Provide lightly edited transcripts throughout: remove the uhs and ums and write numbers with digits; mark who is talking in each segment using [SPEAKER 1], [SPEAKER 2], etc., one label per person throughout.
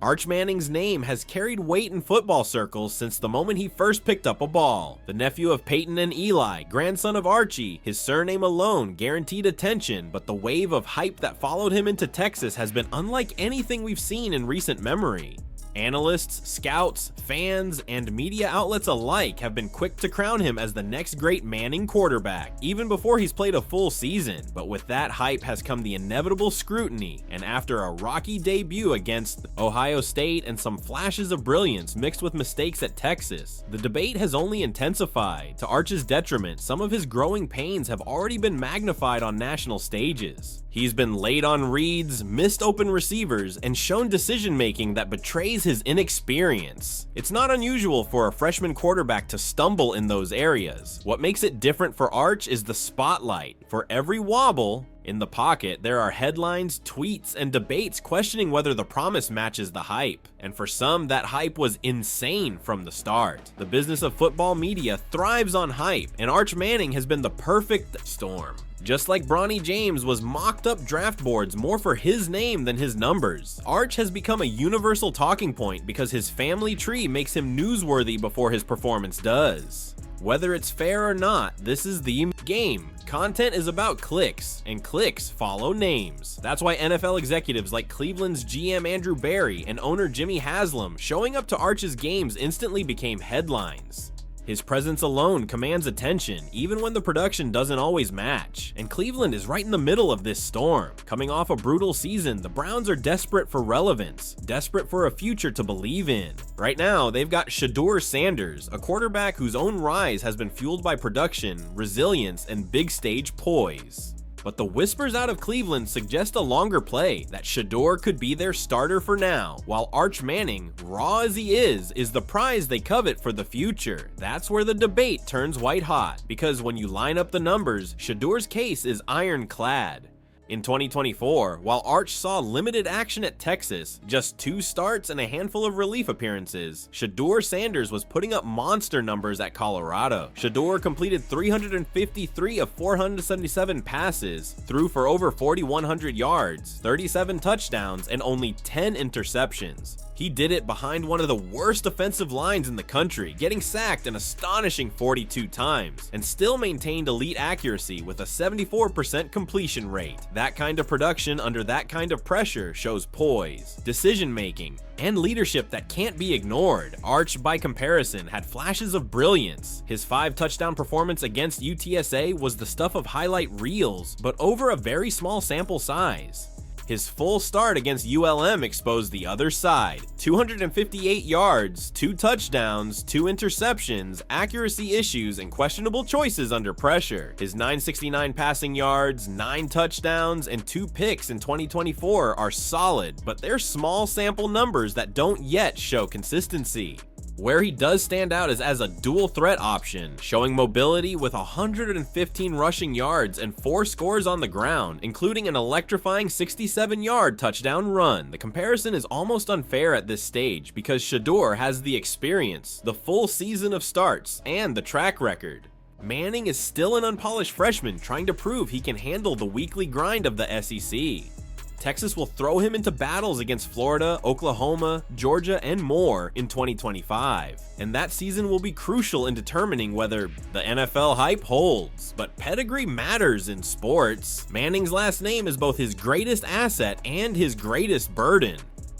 [SPEAKER 1] Arch Manning's name has carried weight in football circles since the moment he first picked up a ball. The nephew of Peyton and Eli, grandson of Archie, his surname alone guaranteed attention, but the wave of hype that followed him into Texas has been unlike anything we've seen in recent memory. Analysts, scouts, fans, and media outlets alike have been quick to crown him as the next great Manning quarterback, even before he's played a full season. But with that hype has come the inevitable scrutiny, and after a rocky debut against Ohio State and some flashes of brilliance mixed with mistakes at Texas, the debate has only intensified. To Arch's detriment, some of his growing pains have already been magnified on national stages. He's been late on reads, missed open receivers, and shown decision-making that betrays his inexperience. It's not unusual for a freshman quarterback to stumble in those areas. What makes it different for Arch is the spotlight. For every wobble in the pocket, there are headlines, tweets, and debates questioning whether the promise matches the hype. And for some, that hype was insane from the start. The business of football media thrives on hype, and Arch Manning has been the perfect storm. Just like Bronny James was mocked up draft boards more for his name than his numbers, Arch has become a universal talking point because his family tree makes him newsworthy before his performance does. Whether it's fair or not, this is the game. Content is about clicks, and clicks follow names. That's why NFL executives like Cleveland's GM Andrew Berry and owner Jimmy Haslam showing up to Arch's games instantly became headlines. His presence alone commands attention, even when the production doesn't always match. And Cleveland is right in the middle of this storm. Coming off a brutal season, the Browns are desperate for relevance, desperate for a future to believe in. Right now, they've got Shedeur Sanders, a quarterback whose own rise has been fueled by production, resilience, and big stage poise. But the whispers out of Cleveland suggest a longer play, that Shedeur could be their starter for now, while Arch Manning, raw as he is the prize they covet for the future. That's where the debate turns white hot, because when you line up the numbers, Shedeur's case is ironclad. In 2024, while Arch saw limited action at Texas, just 2 starts and a handful of relief appearances, Shedeur Sanders was putting up monster numbers at Colorado. Shedeur completed 353 of 477 passes, threw for over 4,100 yards, 37 touchdowns, and only 10 interceptions. He did it behind one of the worst offensive lines in the country, getting sacked an astonishing 42 times, and still maintained elite accuracy with a 74% completion rate. That kind of production under that kind of pressure shows poise, decision-making, and leadership that can't be ignored. Arch, by comparison, had flashes of brilliance. His 5-touchdown performance against UTSA was the stuff of highlight reels, but over a very small sample size. His full start against ULM exposed the other side. 258 yards, 2 touchdowns, 2 interceptions, accuracy issues, and questionable choices under pressure. His 969 passing yards, 9 touchdowns, and 2 picks in 2024 are solid, but they're small sample numbers that don't yet show consistency. Where he does stand out is as a dual threat option, showing mobility with 115 rushing yards and 4 scores on the ground, including an electrifying 67-yard touchdown run. The comparison is almost unfair at this stage because Shedeur has the experience, the full season of starts, and the track record. Manning is still an unpolished freshman trying to prove he can handle the weekly grind of the SEC. Texas will throw him into battles against Florida, Oklahoma, Georgia, and more in 2025. And that season will be crucial in determining whether the NFL hype holds. But pedigree matters in sports. Manning's last name is both his greatest asset and his greatest burden.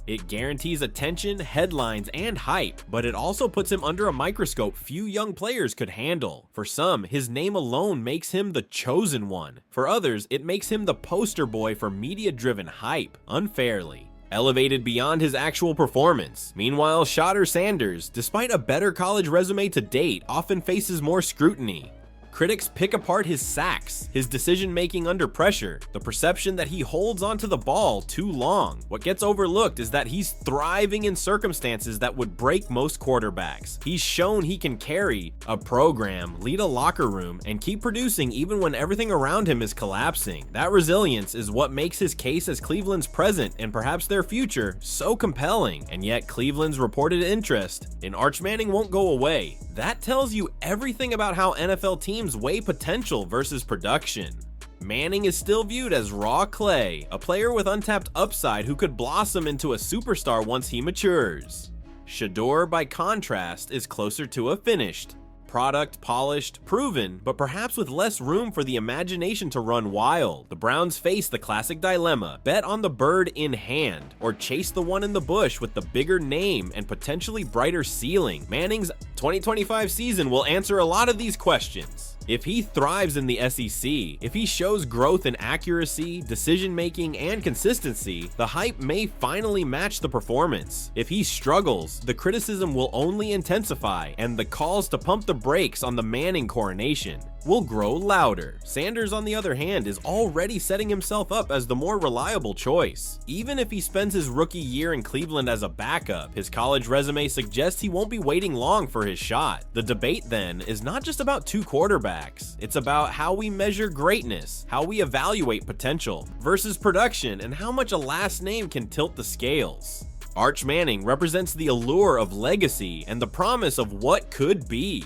[SPEAKER 1] It guarantees attention, headlines, and hype, but it also puts him under a microscope few young players could handle. For some, his name alone makes him the chosen one. For others, it makes him the poster boy for media-driven hype, unfairly. Elevated beyond his actual performance. Meanwhile, Shedeur Sanders, despite a better college resume to date, often faces more scrutiny. Critics pick apart his sacks, his decision-making under pressure, the perception that he holds onto the ball too long. What gets overlooked is that he's thriving in circumstances that would break most quarterbacks. He's shown he can carry a program, lead a locker room, and keep producing even when everything around him is collapsing. That resilience is what makes his case as Cleveland's present and perhaps their future so compelling. And yet Cleveland's reported interest in Arch Manning won't go away. That tells you everything about how NFL teams weigh potential versus production. Manning is still viewed as raw clay, a player with untapped upside who could blossom into a superstar once he matures. Shedeur, by contrast, is closer to a finished product, polished, proven, but perhaps with less room for the imagination to run wild. The Browns face the classic dilemma: bet on the bird in hand, or chase the one in the bush with the bigger name and potentially brighter ceiling. Manning's 2025 season will answer a lot of these questions. If he thrives in the SEC, if he shows growth in accuracy, decision-making, and consistency, the hype may finally match the performance. If he struggles, the criticism will only intensify, and the calls to pump the brakes on the Manning coronation will grow louder. Sanders, on the other hand, is already setting himself up as the more reliable choice. Even if he spends his rookie year in Cleveland as a backup, his college resume suggests he won't be waiting long for his shot. The debate, then, is not just about two quarterbacks. It's about how we measure greatness, how we evaluate potential versus production, and how much a last name can tilt the scales. Arch Manning represents the allure of legacy and the promise of what could be.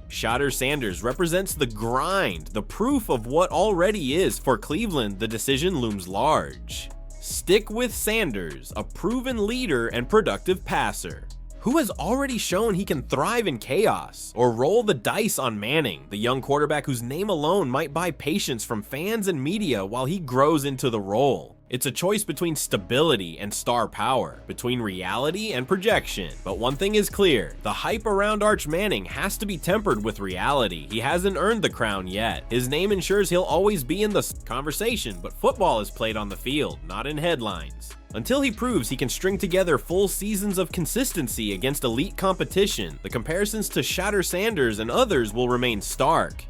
[SPEAKER 1] Shedeur Sanders represents the grind, the proof of what already is. For Cleveland, the decision looms large. Stick with Sanders, a proven leader and productive passer, who has already shown he can thrive in chaos, or roll the dice on Manning, the young quarterback whose name alone might buy patience from fans and media while he grows into the role. It's a choice between stability and star power, between reality and projection. But one thing is clear: the hype around Arch Manning has to be tempered with reality. He hasn't earned the crown yet. His name ensures he'll always be in the conversation, but football is played on the field, not in headlines. Until he proves he can string together full seasons of consistency against elite competition, the comparisons to Shedeur Sanders and others will remain stark.